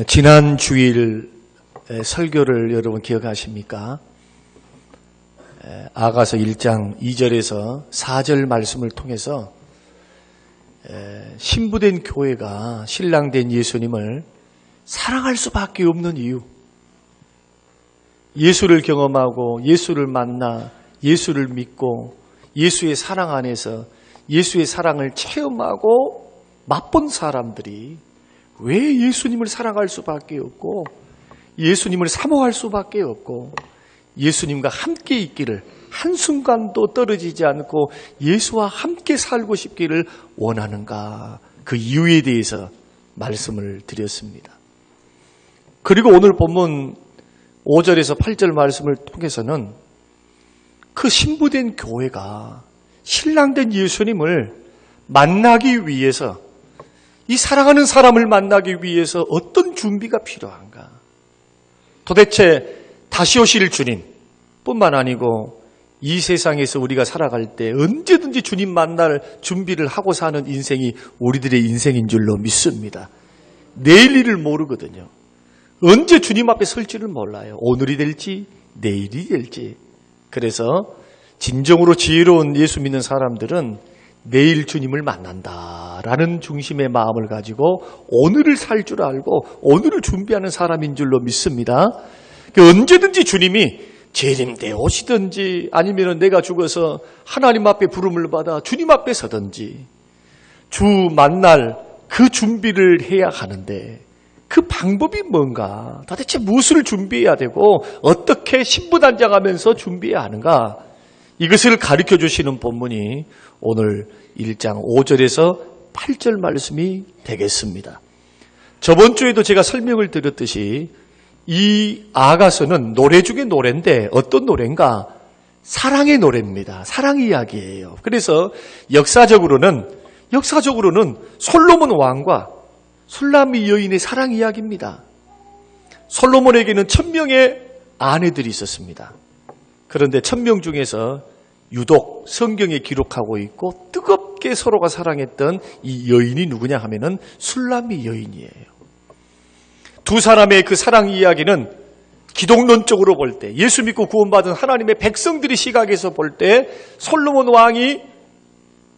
지난 주일 설교를 여러분 기억하십니까? 아가서 1장 2절에서 4절 말씀을 통해서 신부된 교회가 신랑된 예수님을 사랑할 수밖에 없는 이유, 예수를 경험하고 예수를 만나 예수를 믿고 예수의 사랑 안에서 예수의 사랑을 체험하고 맛본 사람들이 왜 예수님을 사랑할 수밖에 없고 예수님을 사모할 수밖에 없고 예수님과 함께 있기를 한순간도 떨어지지 않고 예수와 함께 살고 싶기를 원하는가, 그 이유에 대해서 말씀을 드렸습니다. 그리고 오늘 본문 5절에서 8절 말씀을 통해서는 그 신부된 교회가 신랑된 예수님을 만나기 위해서, 이 사랑하는 사람을 만나기 위해서 어떤 준비가 필요한가? 도대체 다시 오실 주님 뿐만 아니고 이 세상에서 우리가 살아갈 때 언제든지 주님 만날 준비를 하고 사는 인생이 우리들의 인생인 줄로 믿습니다. 내일 일을 모르거든요. 언제 주님 앞에 설지를 몰라요. 오늘이 될지 내일이 될지. 그래서 진정으로 지혜로운 예수 믿는 사람들은 내일 주님을 만난다라는 중심의 마음을 가지고 오늘을 살 줄 알고 오늘을 준비하는 사람인 줄로 믿습니다. 언제든지 주님이 재림 때 오시든지 아니면 내가 죽어서 하나님 앞에 부름을 받아 주님 앞에 서든지 주 만날 그 준비를 해야 하는데 그 방법이 뭔가, 도대체 무엇을 준비해야 되고 어떻게 신부단장하면서 준비해야 하는가, 이것을 가르쳐 주시는 본문이 오늘 1장 5절에서 8절 말씀이 되겠습니다. 저번 주에도 제가 설명을 드렸듯이 이 아가서는 노래 중에 노래인데 어떤 노래인가? 사랑의 노래입니다. 사랑 이야기예요. 그래서 역사적으로는 솔로몬 왕과 술람미 여인의 사랑 이야기입니다. 솔로몬에게는 1000명의 아내들이 있었습니다. 그런데 1000명 중에서 유독 성경에 기록하고 있고 뜨겁게 서로가 사랑했던 이 여인이 누구냐 하면은 술람미 여인이에요. 두 사람의 그 사랑 이야기는 기독론적으로 볼 때, 예수 믿고 구원받은 하나님의 백성들의 시각에서 볼 때 솔로몬 왕이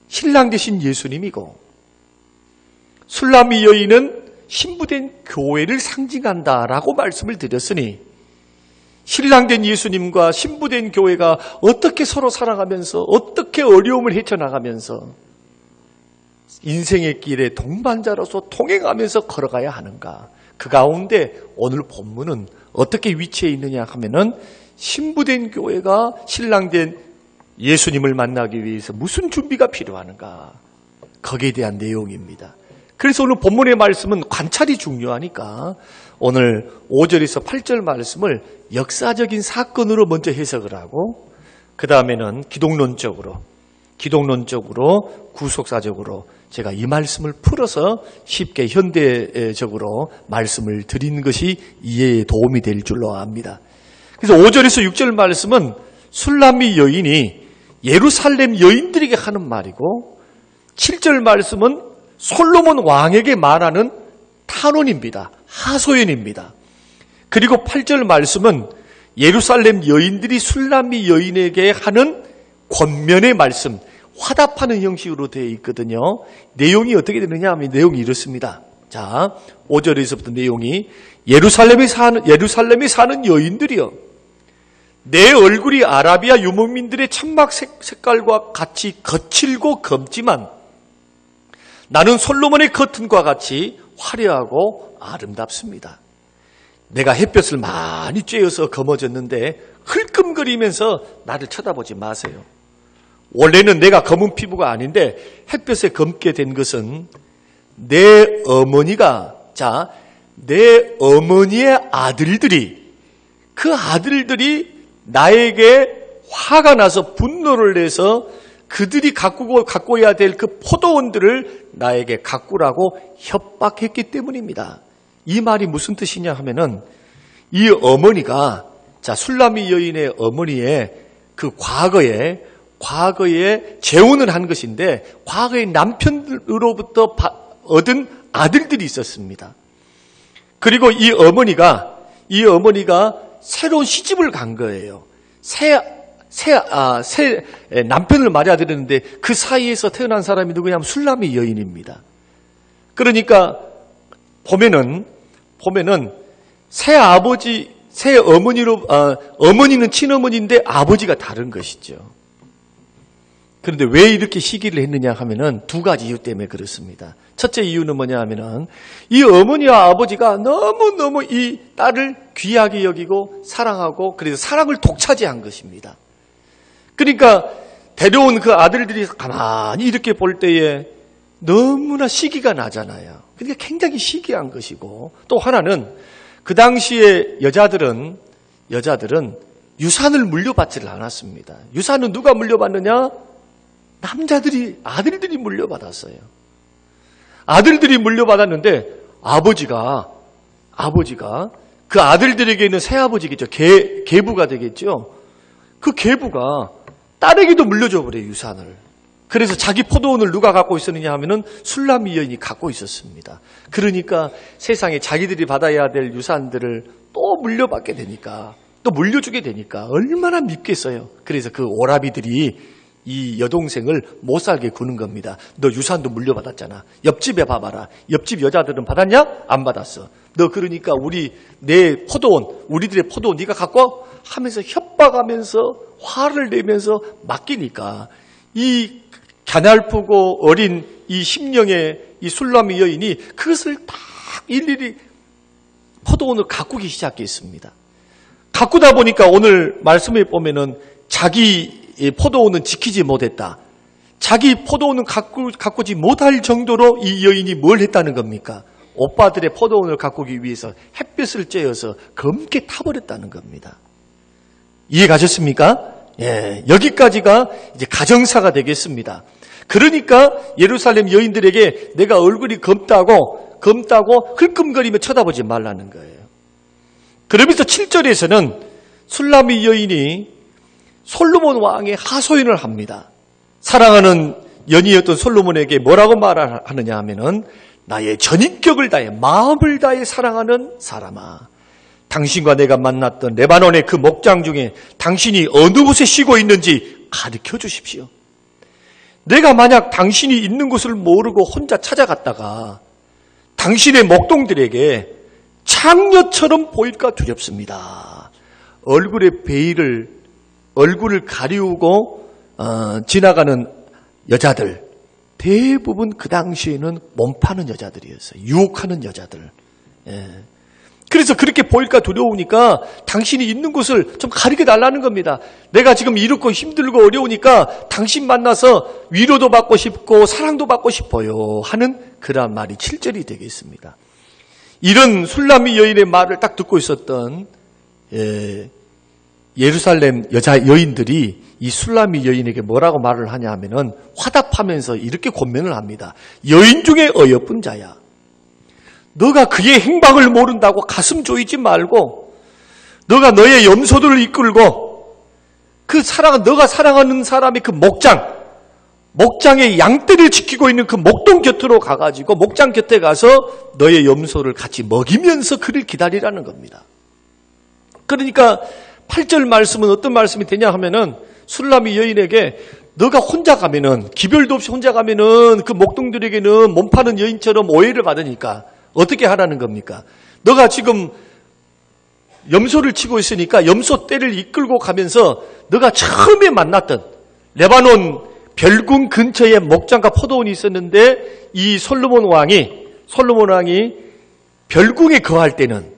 신랑 되신 예수님이고, 술람미 여인은 신부된 교회를 상징한다라고 말씀을 드렸으니, 신랑된 예수님과 신부된 교회가 어떻게 서로 사랑하면서 어떻게 어려움을 헤쳐나가면서 인생의 길에 동반자로서 통행하면서 걸어가야 하는가, 그 가운데 오늘 본문은 어떻게 위치해 있느냐 하면은 신부된 교회가 신랑된 예수님을 만나기 위해서 무슨 준비가 필요한가, 거기에 대한 내용입니다. 그래서 오늘 본문의 말씀은 관찰이 중요하니까 오늘 5절에서 8절 말씀을 역사적인 사건으로 먼저 해석을 하고 그 다음에는 기독론적으로 구속사적으로 제가 이 말씀을 풀어서 쉽게 현대적으로 말씀을 드리는 것이 이해에 도움이 될 줄로 압니다. 그래서 5절에서 6절 말씀은 술람미 여인이 예루살렘 여인들에게 하는 말이고, 7절 말씀은 솔로몬 왕에게 말하는 탄원입니다. 하소연입니다. 그리고 8절 말씀은 예루살렘 여인들이 술람미 여인에게 하는 권면의 말씀, 화답하는 형식으로 되어 있거든요. 내용이 어떻게 되느냐 하면 내용이 이렇습니다. 자, 5절에서부터 내용이 예루살렘에 사는 여인들이여, 내 얼굴이 아라비아 유목민들의 천막 색깔과 같이 거칠고 검지만 나는 솔로몬의 커튼과 같이 화려하고 아름답습니다. 내가 햇볕을 많이 쬐어서 검어졌는데 흘끔거리면서 나를 쳐다보지 마세요. 원래는 내가 검은 피부가 아닌데 햇볕에 검게 된 것은 내 어머니의 아들들이, 그 아들들이 나에게 화가 나서 분노를 내서 그들이 가꿔야 될 그 포도원들을 나에게 가꾸라고 협박했기 때문입니다. 이 말이 무슨 뜻이냐 하면은 이 어머니가, 술람미 여인의 어머니의 그 과거에 재혼을 한 것인데 과거에 남편으로부터 얻은 아들들이 있었습니다. 그리고 이 어머니가 새로운 시집을 간 거예요. 새 남편을 맞아들였는데 그 사이에서 태어난 사람이 누구냐면 술람이 여인입니다. 그러니까 보면은 새 어머니는 친어머니인데 아버지가 다른 것이죠. 그런데 왜 이렇게 시기를 했느냐 하면은 두 가지 이유 때문에 그렇습니다. 첫째 이유는 뭐냐 하면은 이 어머니와 아버지가 너무너무 이 딸을 귀하게 여기고 사랑하고 그래서 사랑을 독차지한 것입니다. 그러니까 데려온 그 아들들이 가만히 이렇게 볼 때에 너무나 시기가 나잖아요. 그러니까 굉장히 시기한 것이고 또 하나는 그 당시에 여자들은 유산을 물려받지를 않았습니다. 유산은 누가 물려받느냐? 아들들이 물려받았어요. 아들들이 물려받았는데 아버지가 그 아들들에게는 새아버지겠죠. 계부가 되겠죠. 그 계부가 딸에게도 물려줘 버려요, 유산을. 그래서 자기 포도원을 누가 갖고 있었느냐 하면은 술람이 여인이 갖고 있었습니다. 그러니까 세상에 자기들이 받아야 될 유산들을 또 물려받게 되니까, 또 물려주게 되니까 얼마나 밉겠어요. 그래서 그 오라비들이 이 여동생을 못 살게 구는 겁니다. 너 유산도 물려받았잖아. 옆집에 봐봐라. 옆집 여자들은 받았냐? 안 받았어. 너 그러니까 내 포도원, 우리들의 포도원 네가 갖고 하면서 협박하면서 화를 내면서 맡기니까 이 가냘프고 어린 이 심령의 이 술람이 여인이 그것을 딱 일일이 포도원을 가꾸기 시작했습니다. 가꾸다 보니까 오늘 말씀에 보면은 자기 포도원은 지키지 못했다. 자기 포도원은 가꾸지 못할 정도로 이 여인이 뭘 했다는 겁니까? 오빠들의 포도원을 가꾸기 위해서 햇볕을 쬐어서 검게 타버렸다는 겁니다. 이해가셨습니까? 예, 여기까지가 이제 가정사가 되겠습니다. 그러니까 예루살렘 여인들에게 내가 얼굴이 검다고 흘끔거리며 쳐다보지 말라는 거예요. 그러면서 7절에서는 술람이 여인이 솔로몬 왕의 하소연을 합니다. 사랑하는 연희였던 솔로몬에게 뭐라고 말하느냐 하면은 나의 전인격을 다해 마음을 다해 사랑하는 사람아, 당신과 내가 만났던 레바논의 그 목장 중에 당신이 어느 곳에 쉬고 있는지 가르쳐 주십시오. 내가 만약 당신이 있는 곳을 모르고 혼자 찾아갔다가 당신의 목동들에게 창녀처럼 보일까 두렵습니다. 얼굴을 가리우고 지나가는 여자들 대부분 그 당시에는 몸 파는 여자들이었어요. 유혹하는 여자들. 예. 그래서 그렇게 보일까 두려우니까 당신이 있는 곳을 좀 가리게 달라는 겁니다. 내가 지금 이렇고 힘들고 어려우니까 당신 만나서 위로도 받고 싶고 사랑도 받고 싶어요 하는 그런 말이 7절이 되겠습니다. 이런 술람이 여인의 말을 딱 듣고 있었던 예루살렘 여인들이 이 술람이 여인에게 뭐라고 말을 하냐 하면은 화답하면서 이렇게 권면을 합니다. 여인 중에 어여쁜 자야. 너가 그의 행방을 모른다고 가슴 조이지 말고 너가 너의 염소들을 이끌고 너가 사랑하는 사람의 그 목장의 양떼를 지키고 있는 그 목동 곁으로 가가지고 목장 곁에 가서 너의 염소를 같이 먹이면서 그를 기다리라는 겁니다. 그러니까 8절 말씀은 어떤 말씀이 되냐 하면은 술람이 여인에게 너가 혼자 가면은 기별도 없이 혼자 가면은 그 목동들에게는 몸 파는 여인처럼 오해를 받으니까 어떻게 하라는 겁니까? 너가 지금 염소를 치고 있으니까 염소 떼를 이끌고 가면서 너가 처음에 만났던 레바논 별궁 근처에 목장과 포도원이 있었는데 이 솔로몬 왕이 별궁에 거할 때는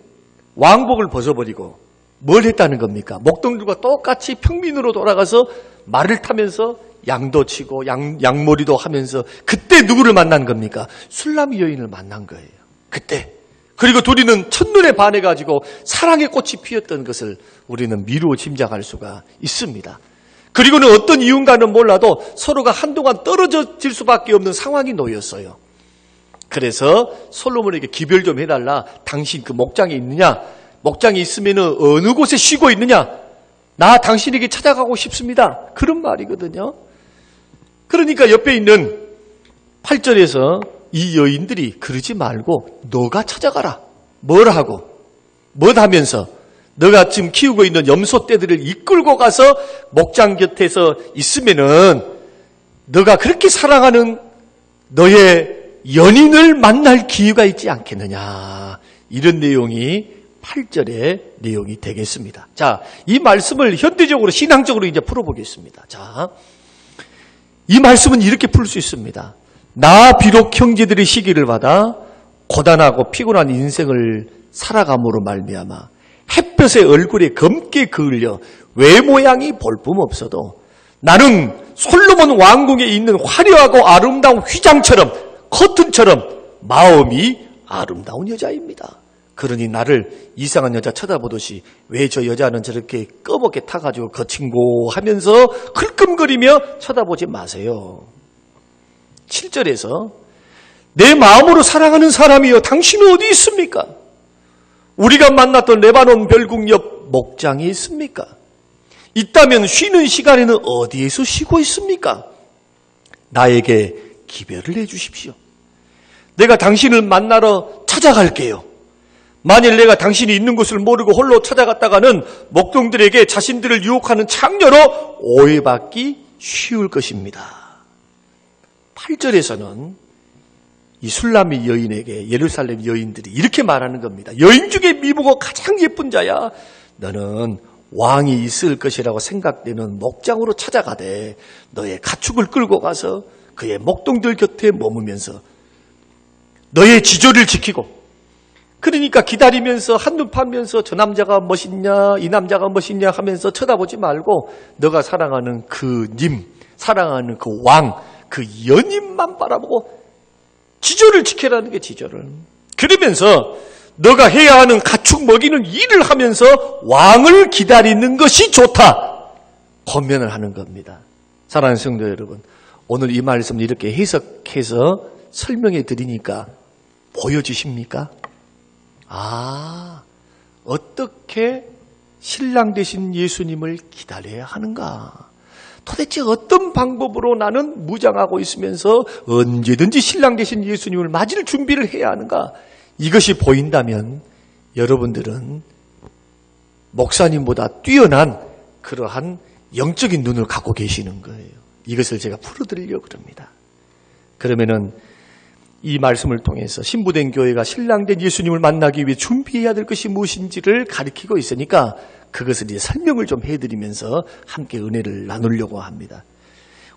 왕복을 벗어버리고 뭘 했다는 겁니까? 목동들과 똑같이 평민으로 돌아가서 말을 타면서 양도 치고 양머리도 하면서 그때 누구를 만난 겁니까? 술람이 여인을 만난 거예요. 그때. 그리고 둘이는 첫눈에 반해가지고 사랑의 꽃이 피었던 것을 우리는 미루어 짐작할 수가 있습니다. 그리고는 어떤 이유인가는 몰라도 서로가 한동안 떨어질 수밖에 없는 상황이 놓였어요. 그래서 솔로몬에게 기별 좀 해달라. 당신 그 목장에 있느냐? 목장에 있으면 어느 곳에 쉬고 있느냐? 나 당신에게 찾아가고 싶습니다. 그런 말이거든요. 그러니까 옆에 있는 8절에서 이 여인들이 그러지 말고 너가 찾아가라. 뭘 하고 뭘 하면서 너가 지금 키우고 있는 염소떼들을 이끌고 가서 목장 곁에서 있으면은 너가 그렇게 사랑하는 너의 연인을 만날 기회가 있지 않겠느냐. 이런 내용이 8절의 내용이 되겠습니다. 자, 이 말씀을 현대적으로 신앙적으로 이제 풀어보겠습니다. 자, 이 말씀은 이렇게 풀 수 있습니다. 나 비록 형제들의 시기를 받아 고단하고 피곤한 인생을 살아감으로 말미암아 햇볕의 얼굴에 검게 그을려 외모양이 볼품없어도 나는 솔로몬 왕궁에 있는 화려하고 아름다운 휘장처럼 커튼처럼 마음이 아름다운 여자입니다. 그러니 나를 이상한 여자 쳐다보듯이 왜 저 여자는 저렇게 꺼멓게 타가지고 거친고 하면서 흘끔거리며 쳐다보지 마세요. 7절에서 내 마음으로 사랑하는 사람이여 당신은 어디 있습니까? 우리가 만났던 레바논 별궁 옆 목장이 있습니까? 있다면 쉬는 시간에는 어디에서 쉬고 있습니까? 나에게 기별을 해주십시오. 내가 당신을 만나러 찾아갈게요. 만일 내가 당신이 있는 곳을 모르고 홀로 찾아갔다가는 목동들에게 자신들을 유혹하는 창녀로 오해받기 쉬울 것입니다. 8절에서는 이 술람이 여인에게 예루살렘 여인들이 이렇게 말하는 겁니다. 여인 중에 미보고 가장 예쁜 자야. 너는 왕이 있을 것이라고 생각되는 목장으로 찾아가되 너의 가축을 끌고 가서 그의 목동들 곁에 머무면서 너의 지조를 지키고 그러니까 기다리면서 한눈 파면서 저 남자가 멋있냐 이 남자가 멋있냐 하면서 쳐다보지 말고 너가 사랑하는 그 님, 사랑하는 그 왕, 그 연인만 바라보고 지조를 지켜라는 게 지조를. 그러면서 너가 해야 하는 가축 먹이는 일을 하면서 왕을 기다리는 것이 좋다. 권면을 하는 겁니다. 사랑하는 성도 여러분, 오늘 이 말씀을 이렇게 해석해서 설명해 드리니까 보여주십니까? 어떻게 신랑 되신 예수님을 기다려야 하는가? 도대체 어떤 방법으로 나는 무장하고 있으면서 언제든지 신랑 되신 예수님을 맞을 준비를 해야 하는가? 이것이 보인다면 여러분들은 목사님보다 뛰어난 그러한 영적인 눈을 갖고 계시는 거예요. 이것을 제가 풀어드리려고 합니다. 그러면은 이 말씀을 통해서 신부된 교회가 신랑된 예수님을 만나기 위해 준비해야 될 것이 무엇인지를 가리키고 있으니까 그것을 이제 설명을 좀 해드리면서 함께 은혜를 나누려고 합니다.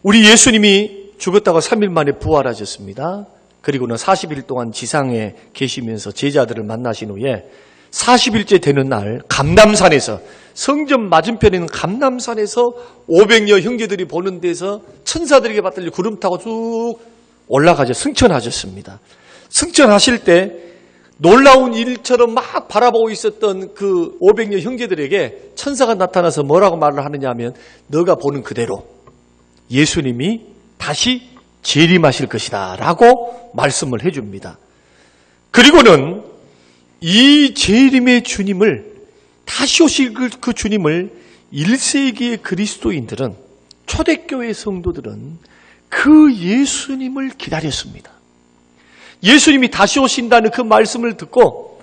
우리 예수님이 죽었다가 3일 만에 부활하셨습니다. 그리고는 40일 동안 지상에 계시면서 제자들을 만나신 후에 40일째 되는 날 감람산에서 성전 맞은편에 있는 감람산에서 500여 형제들이 보는 데서 천사들에게 받들려 구름 타고 쭉 올라가서 승천하셨습니다. 승천하실 때 놀라운 일처럼 막 바라보고 있었던 그 500여 형제들에게 천사가 나타나서 뭐라고 말을 하느냐 하면 너가 보는 그대로 예수님이 다시 재림하실 것이다 라고 말씀을 해줍니다. 그리고는 이 재림의 주님을 다시 오실 그 주님을 1세기의 그리스도인들은 초대교회 성도들은 그 예수님을 기다렸습니다. 예수님이 다시 오신다는 그 말씀을 듣고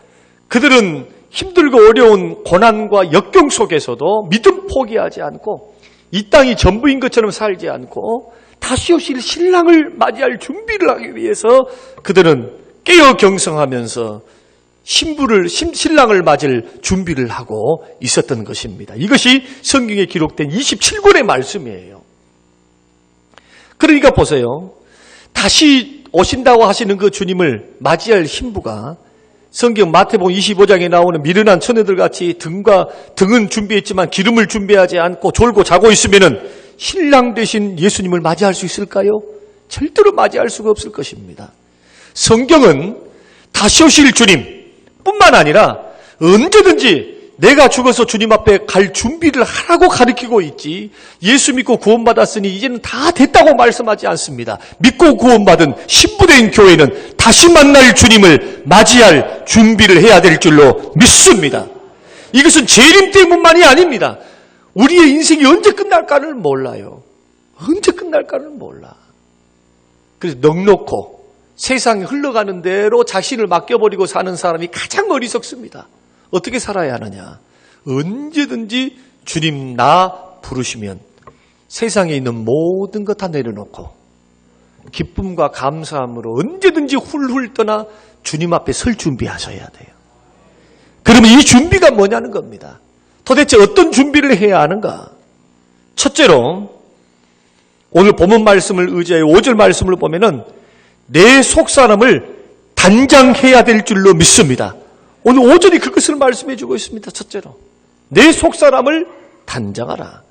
그들은 힘들고 어려운 고난과 역경 속에서도 믿음 포기하지 않고 이 땅이 전부인 것처럼 살지 않고 다시 오실 신랑을 맞이할 준비를 하기 위해서 그들은 깨어 경성하면서 신랑을 맞을 준비를 하고 있었던 것입니다. 이것이 성경에 기록된 27권의 말씀이에요. 그러니까 보세요. 다시 오신다고 하시는 그 주님을 맞이할 신부가 성경 마태복음 25장에 나오는 미련한 처녀들 같이 등은 준비했지만 기름을 준비하지 않고 졸고 자고 있으면은 신랑 되신 예수님을 맞이할 수 있을까요? 절대로 맞이할 수가 없을 것입니다. 성경은 다시 오실 주님뿐만 아니라 언제든지 내가 죽어서 주님 앞에 갈 준비를 하라고 가르치고 있지 예수 믿고 구원받았으니 이제는 다 됐다고 말씀하지 않습니다. 믿고 구원받은 신부된 교회는 다시 만날 주님을 맞이할 준비를 해야 될 줄로 믿습니다. 이것은 재림 때문만이 아닙니다. 우리의 인생이 언제 끝날까를 몰라요. 언제 끝날까를 몰라. 그래서 넉넉고 세상이 흘러가는 대로 자신을 맡겨버리고 사는 사람이 가장 어리석습니다. 어떻게 살아야 하느냐? 언제든지 주님 나 부르시면 세상에 있는 모든 것 다 내려놓고 기쁨과 감사함으로 언제든지 훌훌 떠나 주님 앞에 설 준비하셔야 돼요. 그러면 이 준비가 뭐냐는 겁니다. 도대체 어떤 준비를 해야 하는가? 첫째로 오늘 본문 말씀을 의지하여 5절 말씀을 보면은 내 속사람을 단장해야 될 줄로 믿습니다. 오늘 5절이 그것을 말씀해 주고 있습니다. 첫째로 내 속사람을 단장하라.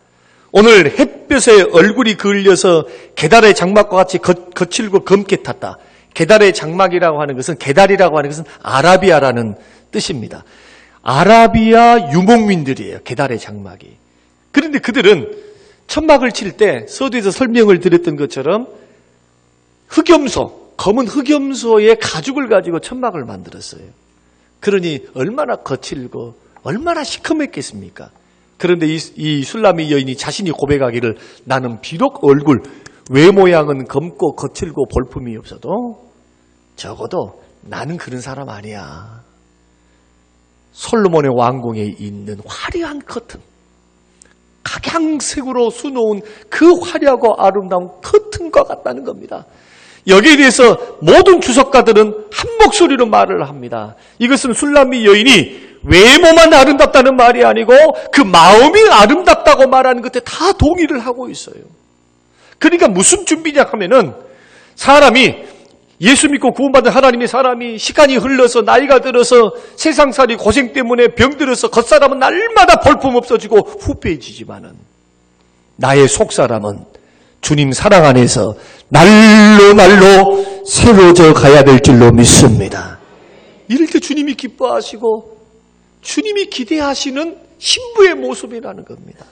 오늘 햇볕에 얼굴이 그을려서 계달의 장막과 같이 거칠고 검게 탔다. 계달의 장막이라고 하는 것은 계달이라고 하는 것은 아라비아라는 뜻입니다. 아라비아 유목민들이에요. 계달의 장막이. 그런데 그들은 천막을 칠 때 서두에서 설명을 드렸던 것처럼 흑염소, 검은 흑염소의 가죽을 가지고 천막을 만들었어요. 그러니 얼마나 거칠고 얼마나 시커멓겠습니까? 그런데 이 술라미 여인이 자신이 고백하기를 나는 비록 얼굴 외모양은 검고 거칠고 볼품이 없어도 적어도 나는 그런 사람 아니야. 솔로몬의 왕궁에 있는 화려한 커튼, 각양색으로 수놓은 그 화려하고 아름다운 커튼과 같다는 겁니다. 여기에 대해서 모든 주석가들은 한 목소리로 말을 합니다. 이것은 술라미 여인이 외모만 아름답다는 말이 아니고 그 마음이 아름답다고 말하는 것에 다 동의를 하고 있어요. 그러니까 무슨 준비냐 하면은 사람이 예수 믿고 구원받은 하나님의 사람이 시간이 흘러서 나이가 들어서 세상살이 고생 때문에 병들어서 겉사람은 날마다 볼품 없어지고 후패해지지만은 나의 속사람은 주님 사랑 안에서 날로 새로워져 가야 될 줄로 믿습니다. 이럴 때 주님이 기뻐하시고 주님이 기대하시는 신부의 모습이라는 겁니다.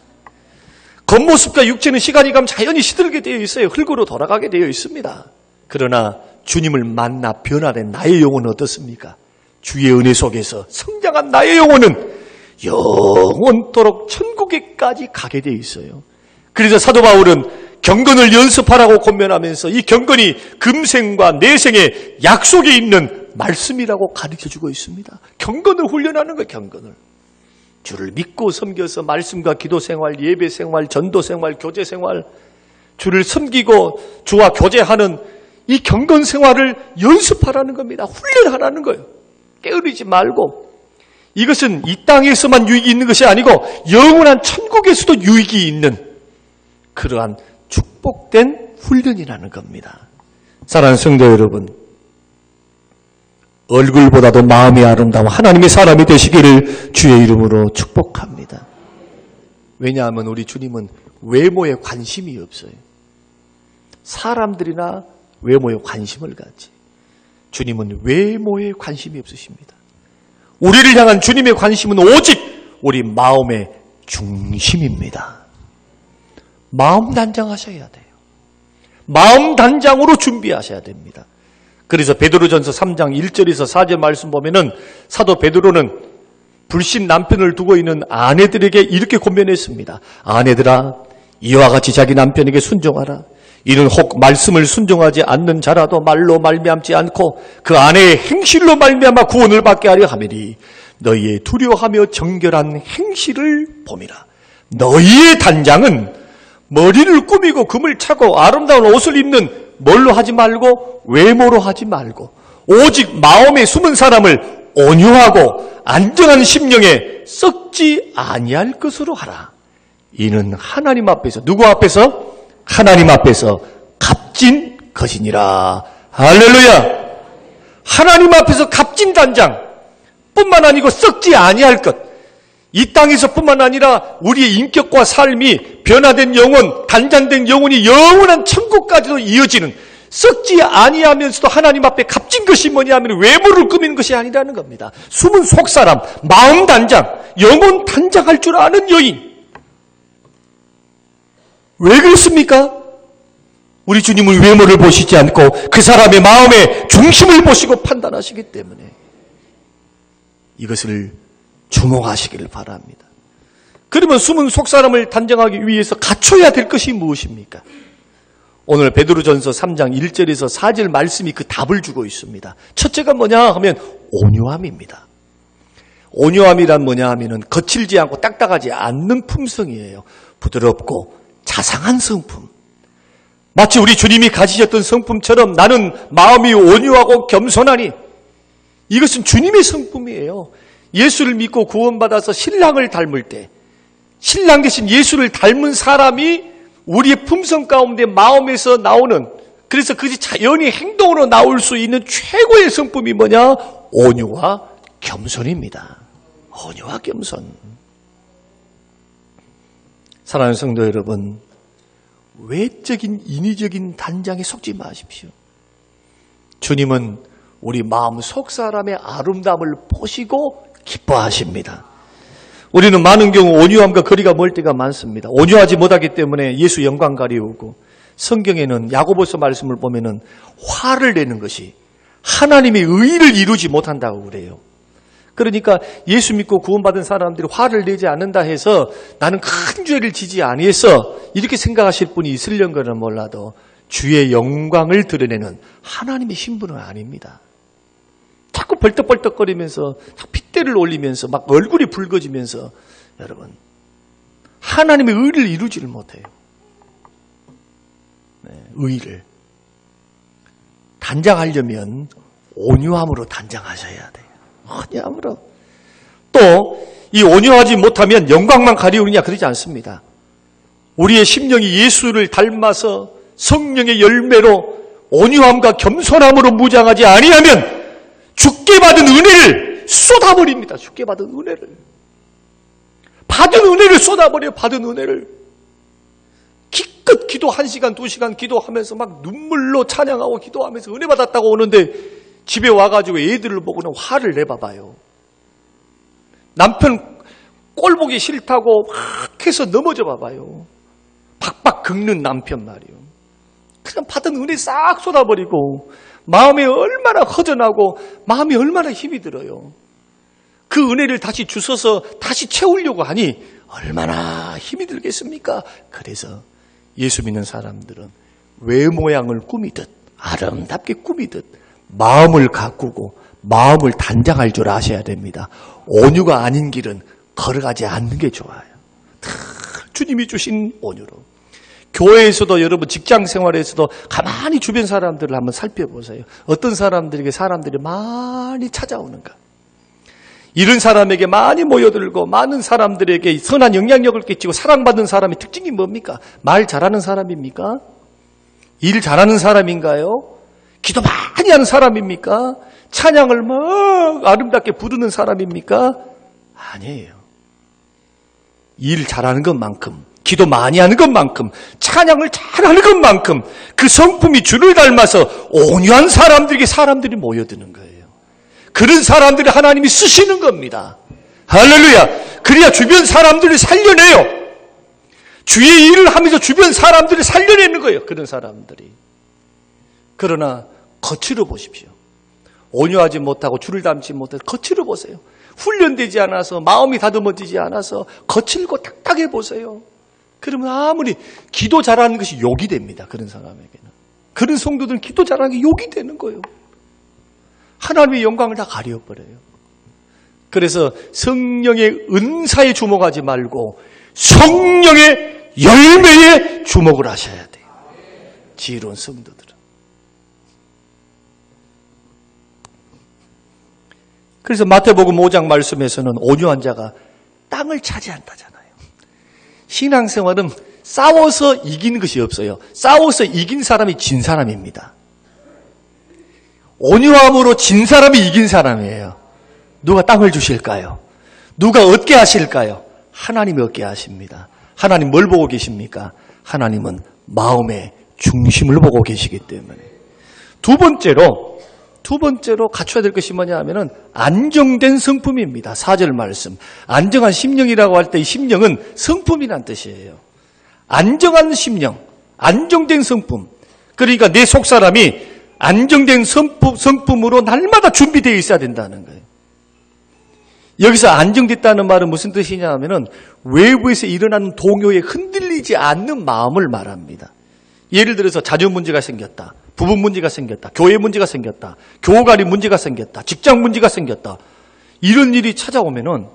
겉모습과 육체는 시간이 가면 자연히 시들게 되어 있어요. 흙으로 돌아가게 되어 있습니다. 그러나 주님을 만나 변화된 나의 영혼은 어떻습니까? 주의 은혜 속에서 성장한 나의 영혼은 영원토록 천국에까지 가게 되어 있어요. 그래서 사도 바울은 경건을 연습하라고 권면하면서 이 경건이 금생과 내생의 약속에 있는 말씀이라고 가르쳐주고 있습니다. 경건을 훈련하는 거예요. 경건을. 주를 믿고 섬겨서 말씀과 기도생활, 예배생활, 전도생활, 교제생활, 주를 섬기고 주와 교제하는 이 경건생활을 연습하라는 겁니다. 훈련하라는 거예요. 게으르지 말고. 이것은 이 땅에서만 유익이 있는 것이 아니고 영원한 천국에서도 유익이 있는 그러한 축복된 훈련이라는 겁니다. 사랑하는 성도 여러분, 얼굴보다도 마음이 아름다운 하나님의 사람이 되시기를 주의 이름으로 축복합니다. 왜냐하면 우리 주님은 외모에 관심이 없어요. 사람들이나 외모에 관심을 갖지. 주님은 외모에 관심이 없으십니다. 우리를 향한 주님의 관심은 오직 우리 마음의 중심입니다. 마음 단장하셔야 돼요. 마음 단장으로 준비하셔야 됩니다. 그래서 베드로전서 3장 1절에서 4절 말씀 보면은 사도 베드로는 불신 남편을 두고 있는 아내들에게 이렇게 권면했습니다. 아내들아, 이와 같이 자기 남편에게 순종하라. 이는 혹 말씀을 순종하지 않는 자라도 말로 말미암지 않고 그 아내의 행실로 말미암아 구원을 받게 하려 하매니 너희의 두려워하며 정결한 행실을 봄이라. 너희의 단장은 머리를 꾸미고 금을 차고 아름다운 옷을 입는 뭘로 하지 말고 외모로 하지 말고 오직 마음에 숨은 사람을 온유하고 안정한 심령에 썩지 아니할 것으로 하라. 이는 하나님 앞에서, 누구 앞에서? 하나님 앞에서 값진 것이니라. 할렐루야. 하나님 앞에서 값진 단장 뿐만 아니고 썩지 아니할 것, 이 땅에서 뿐만 아니라 우리의 인격과 삶이 변화된 영혼, 단장된 영혼이 영원한 천국까지도 이어지는, 썩지 아니하면서도 하나님 앞에 값진 것이 뭐냐면 외모를 꾸미는 것이 아니라는 겁니다. 숨은 속사람, 마음 단장, 영혼 단장할 줄 아는 여인. 왜 그렇습니까? 우리 주님은 외모를 보시지 않고 그 사람의 마음의 중심을 보시고 판단하시기 때문에 이것을 주목하시기를 바랍니다. 그러면 숨은 속사람을 단정하기 위해서 갖춰야 될 것이 무엇입니까? 오늘 베드로전서 3장 1절에서 4절 말씀이 그 답을 주고 있습니다. 첫째가 뭐냐 하면 온유함입니다. 온유함이란 뭐냐 하면은 거칠지 않고 딱딱하지 않는 품성이에요. 부드럽고 자상한 성품. 마치 우리 주님이 가지셨던 성품처럼 나는 마음이 온유하고 겸손하니, 이것은 주님의 성품이에요. 예수를 믿고 구원받아서 신랑을 닮을 때, 신랑 대신 예수를 닮은 사람이 우리의 품성 가운데 마음에서 나오는, 그래서 그것이 자연히 행동으로 나올 수 있는 최고의 성품이 뭐냐? 온유와 겸손입니다. 온유와 겸손. 사랑하는 성도 여러분, 외적인 인위적인 단장에 속지 마십시오. 주님은 우리 마음 속 사람의 아름다움을 보시고 기뻐하십니다. 우리는 많은 경우 온유함과 거리가 멀 때가 많습니다. 온유하지 못하기 때문에 예수 영광 가리우고, 성경에는 야고보서 말씀을 보면은 화를 내는 것이 하나님의 의를 이루지 못한다고 그래요. 그러니까 예수 믿고 구원받은 사람들이 화를 내지 않는다 해서 나는 큰 죄를 지지 아니해서 이렇게 생각하실 분이 있으려는 몰라도 주의 영광을 드러내는 하나님의 신분은 아닙니다. 자꾸 벌떡벌떡거리면서 핏대를 올리면서 막 얼굴이 붉어지면서 여러분 하나님의 의를 이루지를 못해요. 의를 단장하려면 온유함으로 단장하셔야 돼요. 온유함으로. 또 이 온유하지 못하면 영광만 가리우느냐, 그러지 않습니다. 우리의 심령이 예수를 닮아서 성령의 열매로 온유함과 겸손함으로 무장하지 아니하면 주께 받은 은혜를 쏟아버립니다. 주께 받은 은혜를. 받은 은혜를 쏟아버려요. 받은 은혜를. 기껏 기도 1시간, 2시간 기도하면서 막 눈물로 찬양하고 기도하면서 은혜 받았다고 오는데 집에 와가지고 애들을 보고는 화를 내봐봐요. 남편 꼴 보기 싫다고 막 해서 넘어져 봐봐요. 박박 긁는 남편 말이요. 그냥 받은 은혜 싹 쏟아버리고 마음이 얼마나 허전하고 마음이 얼마나 힘이 들어요. 그 은혜를 다시 주셔서 다시 채우려고 하니 얼마나 힘이 들겠습니까? 그래서 예수 믿는 사람들은 외모양을 꾸미듯 아름답게 꾸미듯 마음을 가꾸고 마음을 단장할 줄 아셔야 됩니다. 온유가 아닌 길은 걸어가지 않는 게 좋아요. 주님이 주신 온유로. 교회에서도 여러분 직장 생활에서도 가만히 주변 사람들을 한번 살펴보세요. 어떤 사람들에게 사람들이 많이 찾아오는가. 이런 사람에게 많이 모여들고 많은 사람들에게 선한 영향력을 끼치고 사랑받는 사람의 특징이 뭡니까? 말 잘하는 사람입니까? 일 잘하는 사람인가요? 기도 많이 하는 사람입니까? 찬양을 막 아름답게 부르는 사람입니까? 아니에요. 일 잘하는 것만큼, 기도 많이 하는 것만큼, 찬양을 잘하는 것만큼 그 성품이 주를 닮아서 온유한 사람들에게 사람들이 모여드는 거예요. 그런 사람들이 하나님이 쓰시는 겁니다. 할렐루야. 그래야 주변 사람들을 살려내요. 주의 일을 하면서 주변 사람들을 살려내는 거예요. 그런 사람들이. 그러나 거칠어 보십시오. 온유하지 못하고 주를 닮지 못해서 거칠어 보세요. 훈련되지 않아서 마음이 다듬어지지 않아서 거칠고 딱딱해 보세요. 그러면 아무리 기도 잘하는 것이 욕이 됩니다. 그런 사람에게는. 그런 성도들은 기도 잘하는 게 욕이 되는 거예요. 하나님의 영광을 다 가려버려요. 그래서 성령의 은사에 주목하지 말고 성령의 열매에 주목을 하셔야 돼요. 지혜로운 성도들은. 그래서 마태복음 5장 말씀에서는 온유한 자가 땅을 차지한다잖아요. 신앙생활은 싸워서 이기는 것이 없어요. 싸워서 이긴 사람이 진 사람입니다. 온유함으로 진 사람이 이긴 사람이에요. 누가 땅을 주실까요? 누가 얻게 하실까요? 하나님이 얻게 하십니다. 하나님 뭘 보고 계십니까? 하나님은 마음의 중심을 보고 계시기 때문에. 두 번째로 갖춰야 될 것이 뭐냐 하면은 안정된 성품입니다. 4절 말씀. 안정한 심령이라고 할 때 이 심령은 성품이란 뜻이에요. 안정한 심령, 안정된 성품. 그러니까 내 속사람이 안정된 성품으로 날마다 준비되어 있어야 된다는 거예요. 여기서 안정됐다는 말은 무슨 뜻이냐 하면은 외부에서 일어나는 동요에 흔들리지 않는 마음을 말합니다. 예를 들어서 자녀 문제가 생겼다. 부부 문제가 생겼다. 교회 문제가 생겼다. 교우간의 문제가 생겼다. 직장 문제가 생겼다. 이런 일이 찾아오면은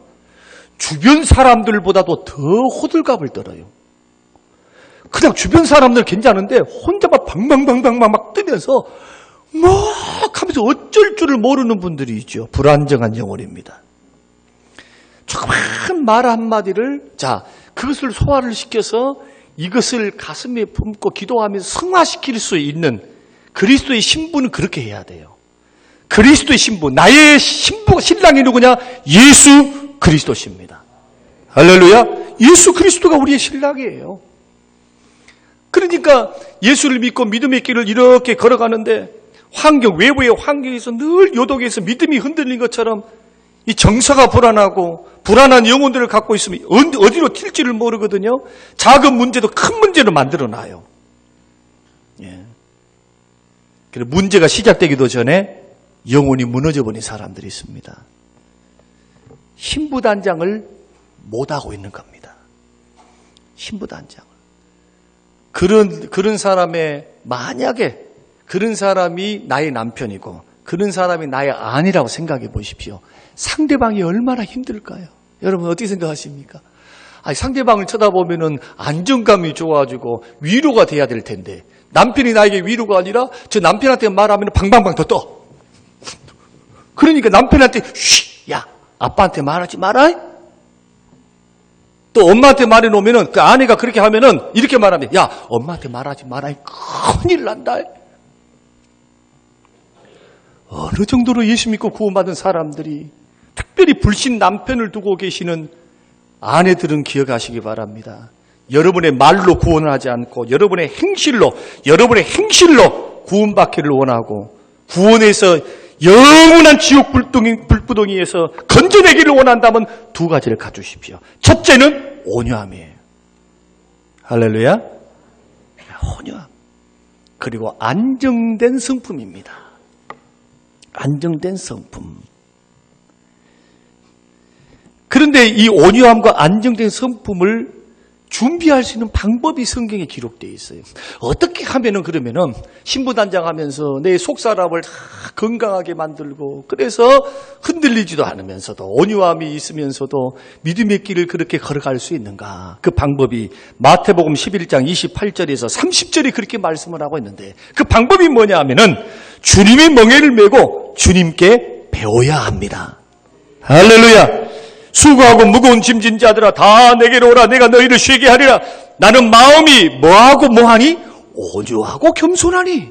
주변 사람들보다도 더 호들갑을 떨어요. 그냥 주변 사람들 괜찮은데 혼자 막 방방방방방 막 뜨면서 막 하면서 어쩔 줄을 모르는 분들이 있죠. 불안정한 영혼입니다. 조그만 말 한마디를 그것을 소화를 시켜서 이것을 가슴에 품고 기도하면서 승화시킬 수 있는 그리스도의 신부는 그렇게 해야 돼요. 그리스도의 신부, 나의 신랑이 누구냐? 예수 그리스도십니다. 할렐루야. 예수 그리스도가 우리의 신랑이에요. 그러니까 예수를 믿고 믿음의 길을 이렇게 걸어가는데 외부의 환경에서 늘 요동해서 믿음이 흔들린 것처럼 이 정서가 불안하고 불안한 영혼들을 갖고 있으면 어디로 튈지를 모르거든요. 작은 문제도 큰 문제로 만들어놔요. 그래서 문제가 시작되기도 전에 영혼이 무너져버린 사람들이 있습니다. 신부단장을 못하고 있는 겁니다. 신부단장을. 그런 사람의 만약에 그런 사람이 나의 남편이고 그런 사람이 나의 아내라고 생각해 보십시오. 상대방이 얼마나 힘들까요? 여러분 어떻게 생각하십니까? 상대방을 쳐다보면은 안정감이 좋아지고 위로가 돼야 될 텐데 남편이 나에게 위로가 아니라 저 남편한테 말하면 방방방 더 떠. 그러니까 남편한테 야 아빠한테 말하지 마라. 또 엄마한테 말해놓으면은 그 아내가 그렇게 하면은 이렇게 말하면 야 엄마한테 말하지 마라. 큰일 난다. 어느 정도로 예수 믿고 구원받은 사람들이 특별히 불신 남편을 두고 계시는 아내들은 기억하시기 바랍니다. 여러분의 말로 구원을 하지 않고 여러분의 행실로 구원받기를 원하고 구원에서 영원한 지옥 불구덩이에서 건져내기를 원한다면 두 가지를 가주십시오. 첫째는 온유함이에요. 할렐루야. 온유함. 그리고 안정된 성품입니다. 안정된 성품. 그런데 이 온유함과 안정된 성품을 준비할 수 있는 방법이 성경에 기록되어 있어요. 어떻게 하면은 그러면은 신부단장하면서 내 속사람을 다 건강하게 만들고 그래서 흔들리지도 않으면서도 온유함이 있으면서도 믿음의 길을 그렇게 걸어갈 수 있는가? 그 방법이 마태복음 11장 28절에서 30절에 그렇게 말씀을 하고 있는데 그 방법이 뭐냐 하면은 주님의 멍에를 메고 주님께 배워야 합니다. 할렐루야. 수고하고 무거운 짐진 자들아 다 내게로 오라. 내가 너희를 쉬게 하리라. 나는 마음이 뭐하고 뭐하니? 온유하고 겸손하니.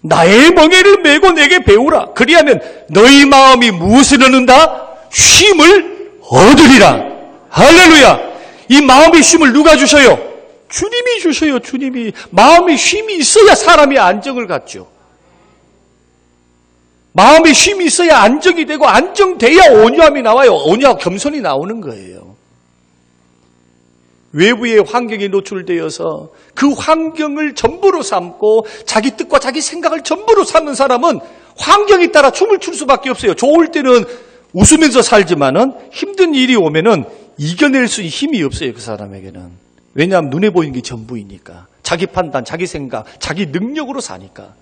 나의 멍에를 메고 내게 배우라. 그리하면 너희 마음이 무엇을 얻는다? 쉼을 얻으리라. 할렐루야. 이 마음의 쉼을 누가 주셔요? 주님이 주셔요. 주님이. 마음의 쉼이 있어야 사람이 안정을 갖죠. 마음의 쉼이 있어야 안정이 되고 안정돼야 온유함이 나와요. 온유하고 겸손이 나오는 거예요. 외부의 환경에 노출되어서 그 환경을 전부로 삼고 자기 뜻과 자기 생각을 전부로 삼는 사람은 환경에 따라 춤을 출 수밖에 없어요. 좋을 때는 웃으면서 살지만은 힘든 일이 오면은 이겨낼 수 있는 힘이 없어요. 그 사람에게는. 왜냐하면 눈에 보이는 게 전부이니까. 자기 판단, 자기 생각, 자기 능력으로 사니까.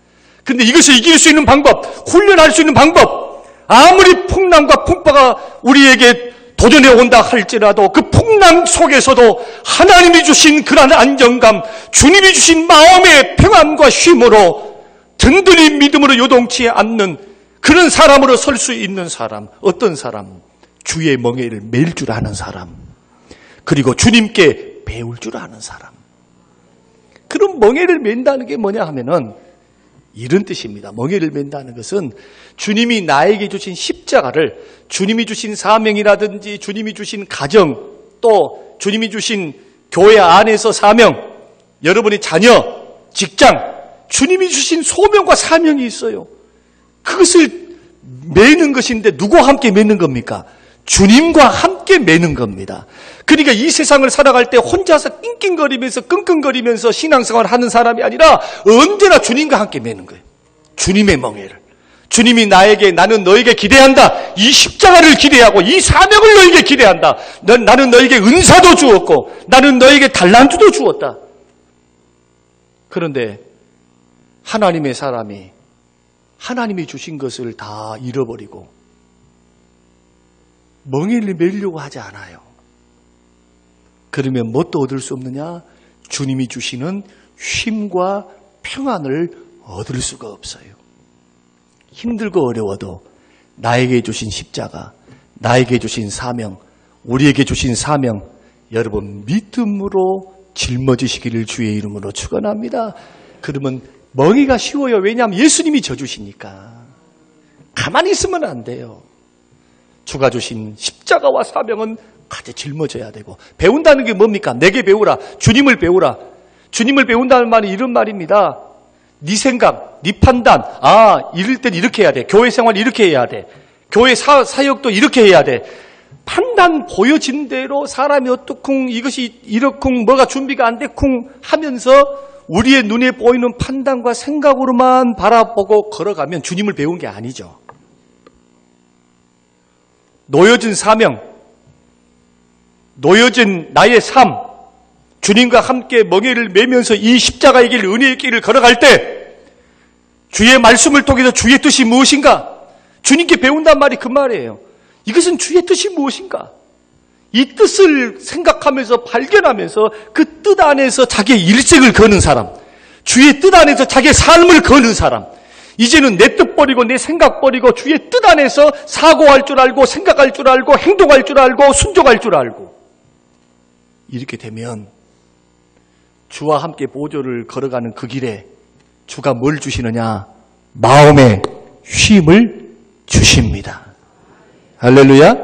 근데 이것을 이길 수 있는 방법, 훈련할 수 있는 방법, 아무리 풍랑과 풍파가 우리에게 도전해 온다 할지라도 그 풍랑 속에서도 하나님이 주신 그런 안정감, 주님이 주신 마음의 평안과 쉼으로 든든히 믿음으로 요동치 않는 그런 사람으로 설 수 있는 사람. 어떤 사람? 주의 멍에를 맬 줄 아는 사람. 그리고 주님께 배울 줄 아는 사람. 그런 멍에를 맨다는 게 뭐냐 하면은 이런 뜻입니다. 멍에를 맨다는 것은 주님이 나에게 주신 십자가를 주님이 주신 사명이라든지 주님이 주신 가정 또 주님이 주신 교회 안에서 사명, 여러분의 자녀, 직장, 주님이 주신 소명과 사명이 있어요. 그것을 매는 것인데 누구와 함께 매는 겁니까? 주님과 함께 매는 겁니다. 그러니까 이 세상을 살아갈 때 혼자서 낑낑거리면서 끙끙거리면서 신앙생활을 하는 사람이 아니라 언제나 주님과 함께 매는 거예요. 주님의 멍에를. 주님이 나는 너에게 기대한다. 이 십자가를 기대하고 이 사명을 너에게 기대한다. 나는 너에게 은사도 주었고 나는 너에게 달란트도 주었다. 그런데 하나님의 사람이 하나님이 주신 것을 다 잃어버리고 멍에를 매려고 하지 않아요. 그러면 뭣도 얻을 수 없느냐? 주님이 주시는 쉼과 평안을 얻을 수가 없어요. 힘들고 어려워도 나에게 주신 십자가, 나에게 주신 사명, 우리에게 주신 사명, 여러분 믿음으로 짊어지시기를 주의 이름으로 축원합니다. 그러면 멍에가 쉬워요. 왜냐하면 예수님이 져주시니까. 가만히 있으면 안 돼요. 주가 주신 십자가와 사명은 같이 짊어져야 되고, 배운다는 게 뭡니까? 내게 배우라. 주님을 배우라. 주님을 배운다는 말이 이런 말입니다. 네 생각, 네 판단, 이럴 땐 이렇게 해야 돼. 교회 생활 이렇게 해야 돼. 교회 사역도 이렇게 해야 돼. 판단 보여진 대로 사람이 어떻쿵 이것이 이렇쿵 뭐가 준비가 안 됐쿵 하면서 우리의 눈에 보이는 판단과 생각으로만 바라보고 걸어가면 주님을 배운 게 아니죠. 놓여진 사명, 놓여진 나의 삶, 주님과 함께 멍에를 매면서 이 십자가의 길, 은혜의 길을 걸어갈 때 주의 말씀을 통해서 주의 뜻이 무엇인가? 주님께 배운단 말이 그 말이에요. 이것은 주의 뜻이 무엇인가? 이 뜻을 생각하면서 발견하면서 그 뜻 안에서 자기의 일생을 거는 사람, 주의 뜻 안에서 자기의 삶을 거는 사람, 이제는 내 뜻 버리고 내 생각 버리고 주의 뜻 안에서 사고할 줄 알고 생각할 줄 알고 행동할 줄 알고 순종할 줄 알고, 이렇게 되면 주와 함께 보조를 걸어가는 그 길에 주가 뭘 주시느냐? 마음의 쉼을 주십니다. 할렐루야.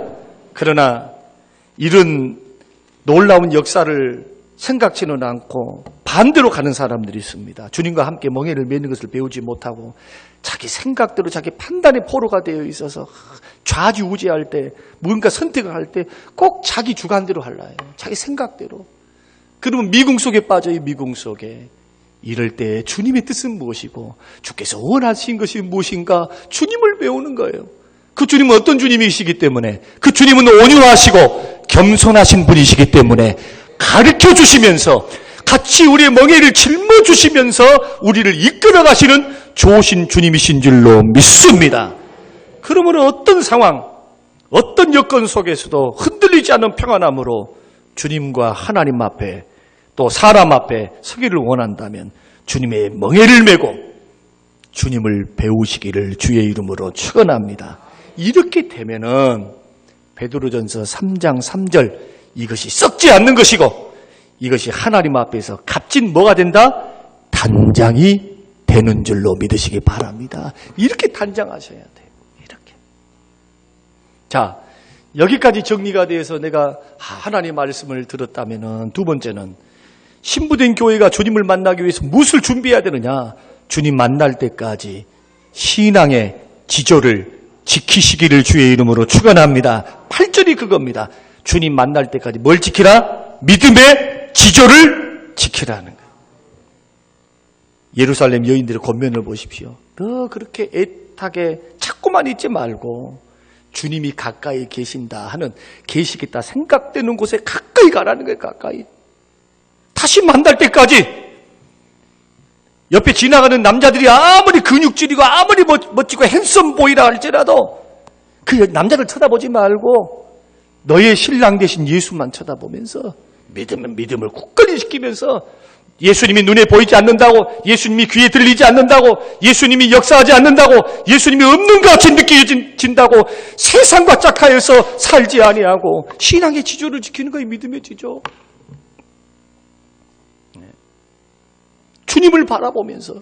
그러나 이런 놀라운 역사를 생각지는 않고 반대로 가는 사람들이 있습니다. 주님과 함께 멍에를 매는 것을 배우지 못하고 자기 생각대로 자기 판단의 포로가 되어 있어서 좌지우지할 때, 뭔가 선택을 할 때 꼭 자기 주관대로 하려요. 자기 생각대로. 그러면 미궁 속에 빠져요. 미궁 속에. 이럴 때 주님의 뜻은 무엇이고 주께서 원하신 것이 무엇인가? 주님을 배우는 거예요. 그 주님은 어떤 주님이시기 때문에, 그 주님은 온유하시고 겸손하신 분이시기 때문에 가르쳐 주시면서 같이 우리의 멍에를 짊어주시면서 우리를 이끌어 가시는 좋으신 주님이신 줄로 믿습니다. 그러므로 어떤 상황, 어떤 여건 속에서도 흔들리지 않는 평안함으로 주님과 하나님 앞에 또 사람 앞에 서기를 원한다면 주님의 멍에를 메고 주님을 배우시기를 주의 이름으로 축원합니다. 이렇게 되면은 베드로전서 3장 3절, 이것이 썩지 않는 것이고 이것이 하나님 앞에서 값진 뭐가 된다? 단장이 되는 줄로 믿으시기 바랍니다. 이렇게 단장하셔야 돼요. 이렇게. 자, 여기까지 정리가 돼서 내가 하나님의 말씀을 들었다면은, 두 번째는 신부된 교회가 주님을 만나기 위해서 무엇을 준비해야 되느냐? 주님 만날 때까지 신앙의 지조를 지키시기를 주의 이름으로 축원합니다. 8절이 그겁니다. 주님 만날 때까지 뭘 지키라? 믿음의 지조를 지키라는 거예요. 예루살렘 여인들의 권면을 보십시오. 너 그렇게 애타게 찾고만 있지 말고 주님이 가까이 계신다 하는, 계시겠다 생각되는 곳에 가까이 가라는 거예요. 가까이. 다시 만날 때까지 옆에 지나가는 남자들이 아무리 근육질이고 아무리 멋지고 핸섬 보이라 할지라도 그 남자를 쳐다보지 말고 너의 신랑 되신 예수만 쳐다보면서 믿음을 굳건히 지키면서, 예수님이 눈에 보이지 않는다고, 예수님이 귀에 들리지 않는다고, 예수님이 역사하지 않는다고, 예수님이 없는 것 같이 느껴진다고 세상과 짝하여서 살지 아니하고 신앙의 지조를 지키는 거예요. 믿음의 지조. 주님을 바라보면서.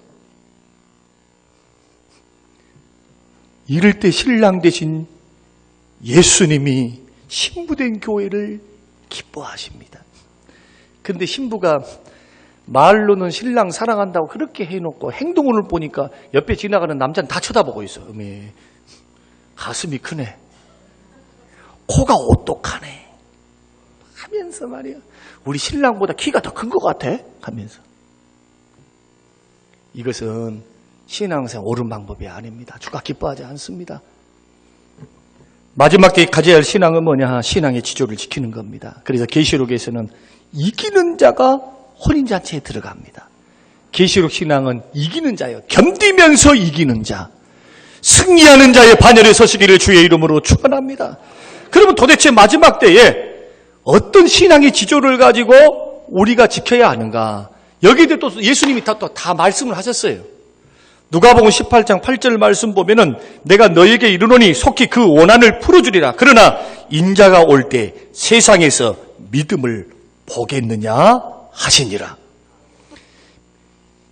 이럴 때 신랑 되신 예수님이 신부된 교회를 기뻐하십니다. 근데 신부가 말로는 신랑 사랑한다고 그렇게 해놓고 행동을 보니까 옆에 지나가는 남자는 다 쳐다보고 있어. 가슴이 크네. 코가 오똑하네. 하면서 말이야. 우리 신랑보다 키가 더 큰 것 같아. 하면서. 이것은 신앙생활 옳은 방법이 아닙니다. 주가 기뻐하지 않습니다. 마지막 때 가져야 할 신앙은 뭐냐? 신앙의 지조를 지키는 겁니다. 그래서 계시록에서는 이기는 자가 혼인잔치에 들어갑니다. 계시록 신앙은 이기는 자예요. 견디면서 이기는 자. 승리하는 자의 반열에 서시기를 주의 이름으로 축원합니다. 그러면 도대체 마지막 때에 어떤 신앙의 지조를 가지고 우리가 지켜야 하는가? 여기에 또 예수님이 다 말씀을 하셨어요. 누가복음 18장 8절 말씀 보면은 내가 너에게 이르노니 속히 그 원한을 풀어주리라. 그러나 인자가 올 때 세상에서 믿음을 보겠느냐 하시니라.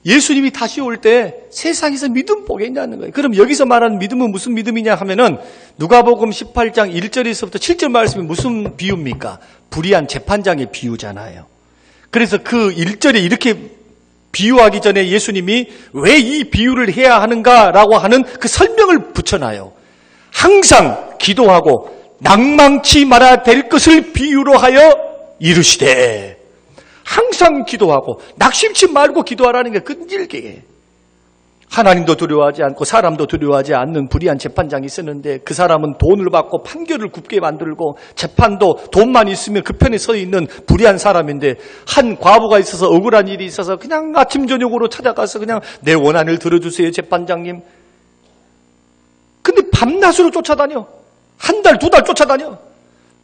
예수님이 다시 올 때 세상에서 믿음 보겠냐는 거예요. 그럼 여기서 말하는 믿음은 무슨 믿음이냐 하면은 누가복음 18장 1절에서부터 7절 말씀이 무슨 비유입니까? 불의한 재판장의 비유잖아요. 그래서 그 1절에 이렇게 비유하기 전에 예수님이 왜 이 비유를 해야 하는가라고 하는 그 설명을 붙여놔요. 항상 기도하고 낭망치 말아야 될 것을 비유로 하여 이르시되, 항상 기도하고 낙심치 말고 기도하라는 게 끈질기게. 하나님도 두려워하지 않고 사람도 두려워하지 않는 불의한 재판장이 있었는데 그 사람은 돈을 받고 판결을 굽게 만들고 재판도 돈만 있으면 그 편에 서 있는 불의한 사람인데, 한 과부가 있어서 억울한 일이 있어서 그냥 아침 저녁으로 찾아가서 그냥 내 원한을 들어주세요 재판장님. 근데 밤낮으로 쫓아다녀. 한 달, 두 달 쫓아다녀.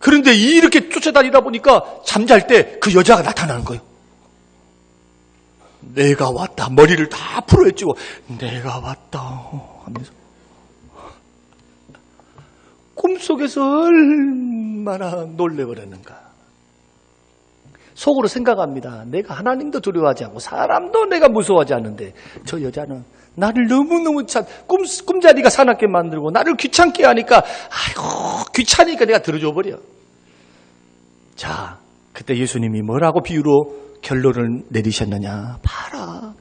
그런데 이렇게 쫓아다니다 보니까 잠잘 때 그 여자가 나타나는 거예요. 내가 왔다. 머리를 다 풀어헤치고 내가 왔다 하면서 꿈속에서 얼마나 놀래버렸는가. 속으로 생각합니다. 내가 하나님도 두려워하지 않고 사람도 내가 무서워하지 않는데 저 여자는 나를 너무너무 꿈자리가 사납게 만들고 나를 귀찮게 하니까, 아이고 귀찮으니까 내가 들어줘 버려. 자, 그때 예수님이 뭐라고 비유로 결론을 내리셨느냐. 봐라,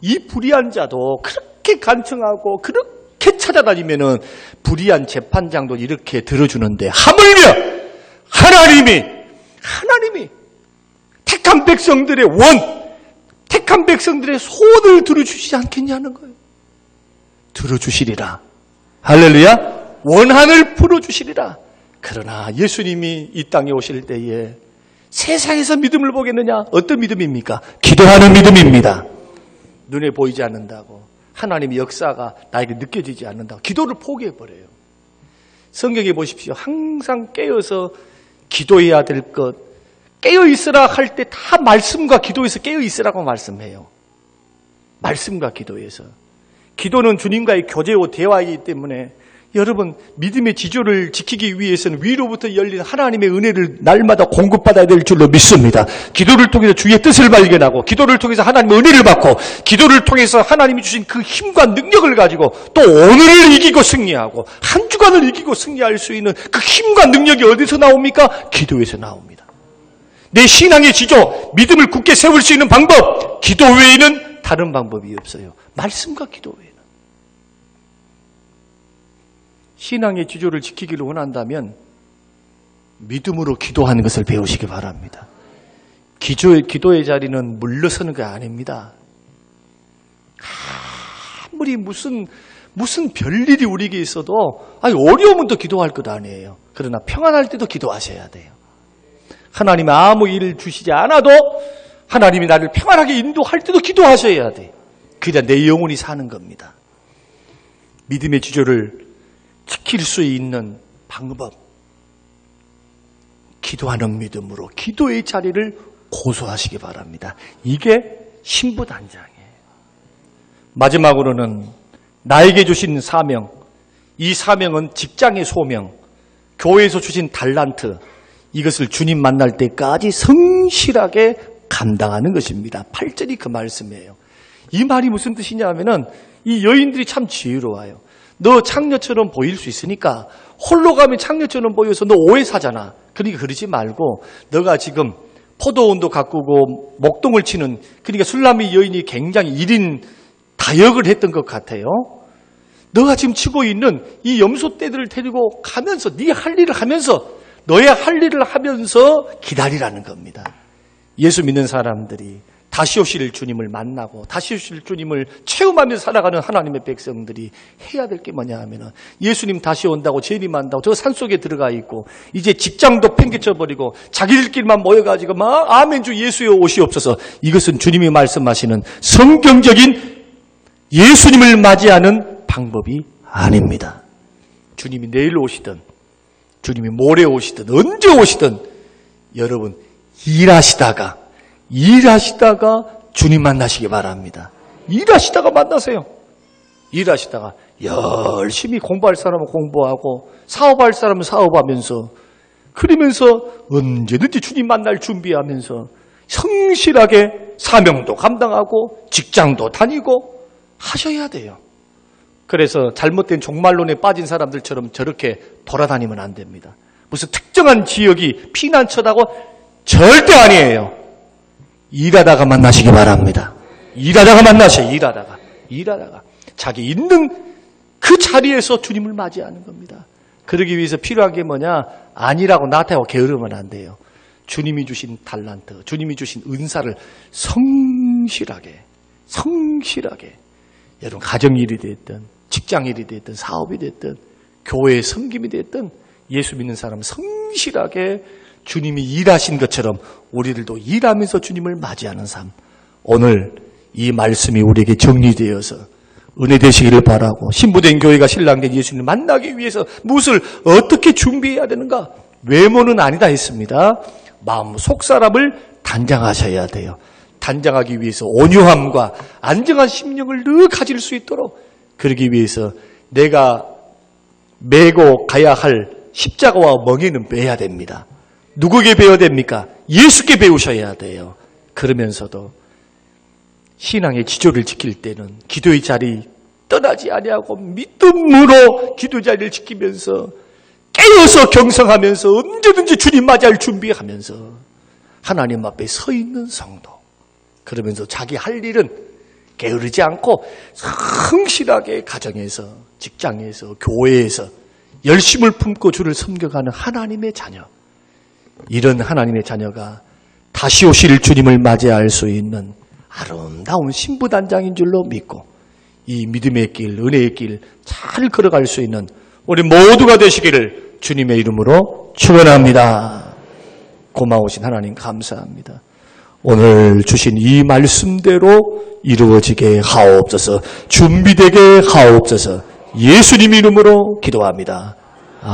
이 불의한 자도 그렇게 간청하고 그렇게 찾아다니면은 불의한 재판장도 이렇게 들어주는데, 하물며 하나님이 택한 백성들의 택한 백성들의 소원을 들어주시지 않겠냐는 거예요. 들어주시리라. 할렐루야. 원한을 풀어주시리라. 그러나 예수님이 이 땅에 오실 때에 세상에서 믿음을 보겠느냐? 어떤 믿음입니까? 기도하는 믿음입니다. 눈에 보이지 않는다고, 하나님의 역사가 나에게 느껴지지 않는다고 기도를 포기해버려요. 성경에 보십시오. 항상 깨어서 기도해야 될 것, 깨어있으라 할 때 다 말씀과 기도에서 깨어있으라고 말씀해요. 말씀과 기도에서. 기도는 주님과의 교제와 대화이기 때문에 여러분, 믿음의 지조를 지키기 위해서는 위로부터 열린 하나님의 은혜를 날마다 공급받아야 될 줄로 믿습니다. 기도를 통해서 주의 뜻을 발견하고, 기도를 통해서 하나님의 은혜를 받고, 기도를 통해서 하나님이 주신 그 힘과 능력을 가지고 또 오늘을 이기고 승리하고 한 주간을 이기고 승리할 수 있는 그 힘과 능력이 어디서 나옵니까? 기도에서 나옵니다. 내 신앙의 지조, 믿음을 굳게 세울 수 있는 방법, 기도 외에는 다른 방법이 없어요. 말씀과 기도 외에는. 신앙의 지조를 지키기를 원한다면 믿음으로 기도하는 것을 배우시기 바랍니다. 기도의 자리는 물러서는 게 아닙니다. 아무리 무슨 별일이 우리에게 있어도, 어려우면 또 기도할 것 아니에요. 그러나 평안할 때도 기도하셔야 돼요. 하나님이 아무 일을 주시지 않아도 하나님이 나를 평안하게 인도할 때도 기도하셔야 돼요. 그래야 내 영혼이 사는 겁니다. 믿음의 지조를 지킬 수 있는 방법, 기도하는 믿음으로 기도의 자리를 고수하시기 바랍니다. 이게 신부단장이에요. 마지막으로는 나에게 주신 사명, 이 사명은 직장의 소명, 교회에서 주신 달란트, 이것을 주님 만날 때까지 성실하게 감당하는 것입니다. 8절이 그 말씀이에요. 이 말이 무슨 뜻이냐 하면은 이 여인들이 참 지혜로워요. 너 창녀처럼 보일 수 있으니까 홀로 가면 창녀처럼 보여서 너 오해 사잖아. 그러니까 그러지 말고, 너가 지금 포도원도 가꾸고 목동을 치는, 그러니까 술람이 여인이 굉장히 1인 다역을 했던 것 같아요. 너가 지금 치고 있는 이 염소떼들을 데리고 가면서 네 할 일을 하면서, 너의 할 일을 하면서 기다리라는 겁니다. 예수 믿는 사람들이 다시 오실 주님을 만나고 다시 오실 주님을 체험하면서 살아가는 하나님의 백성들이 해야 될 게 뭐냐 하면은 예수님 다시 온다고 재림한다고 저 산속에 들어가 있고 이제 직장도 팽개쳐버리고 자기들끼리만 모여가지고 막 아멘 주 예수의 옷이 없어서 이것은 주님이 말씀하시는 성경적인 예수님을 맞이하는 방법이 아닙니다. 주님이 내일 오시든 주님이 모레 오시든 언제 오시든 여러분 일하시다가 주님 만나시기 바랍니다. 일하시다가 만나세요. 일하시다가 열심히 공부할 사람은 공부하고 사업할 사람은 사업하면서 그러면서 언제든지 주님 만날 준비하면서 성실하게 사명도 감당하고 직장도 다니고 하셔야 돼요. 그래서 잘못된 종말론에 빠진 사람들처럼 저렇게 돌아다니면 안 됩니다. 무슨 특정한 지역이 피난처다고 절대 아니에요. 일하다가 만나시기 바랍니다. 일하다가 만나셔요. 일하다가 자기 있는 그 자리에서 주님을 맞이하는 겁니다. 그러기 위해서 필요한 게 뭐냐? 아니라고 나태하고 게으르면 안 돼요. 주님이 주신 달란트, 주님이 주신 은사를 성실하게 여러분 가정일이 됐든 직장일이 됐든 사업이 됐든 교회의 섬김이 됐든 예수 믿는 사람은 성실하게 주님이 일하신 것처럼 우리들도 일하면서 주님을 맞이하는 삶. 오늘 이 말씀이 우리에게 정리되어서 은혜 되시기를 바라고 신부된 교회가 신랑된 예수님을 만나기 위해서 무엇을 어떻게 준비해야 되는가? 외모는 아니다 했습니다. 마음 속사람을 단장하셔야 돼요. 단장하기 위해서 온유함과 안정한 심령을 늘 가질 수 있도록 그러기 위해서 내가 메고 가야 할 십자가와 멍에는 빼야 됩니다. 누구에게 배워야 됩니까? 예수께 배우셔야 돼요. 그러면서도 신앙의 지조를 지킬 때는 기도의 자리 떠나지 아니하고 믿음으로 기도 자리를 지키면서 깨어서 경성하면서 언제든지 주님 맞이할 준비하면서 하나님 앞에 서 있는 성도. 그러면서 자기 할 일은 게으르지 않고 성실하게 가정에서 직장에서 교회에서 열심을 품고 주를 섬겨가는 하나님의 자녀. 이런 하나님의 자녀가 다시 오실 주님을 맞이할 수 있는 아름다운 신부단장인 줄로 믿고 이 믿음의 길, 은혜의 길 잘 걸어갈 수 있는 우리 모두가 되시기를 주님의 이름으로 축원합니다. 고마우신 하나님 감사합니다. 오늘 주신 이 말씀대로 이루어지게 하옵소서, 준비되게 하옵소서, 예수님 이름으로 기도합니다.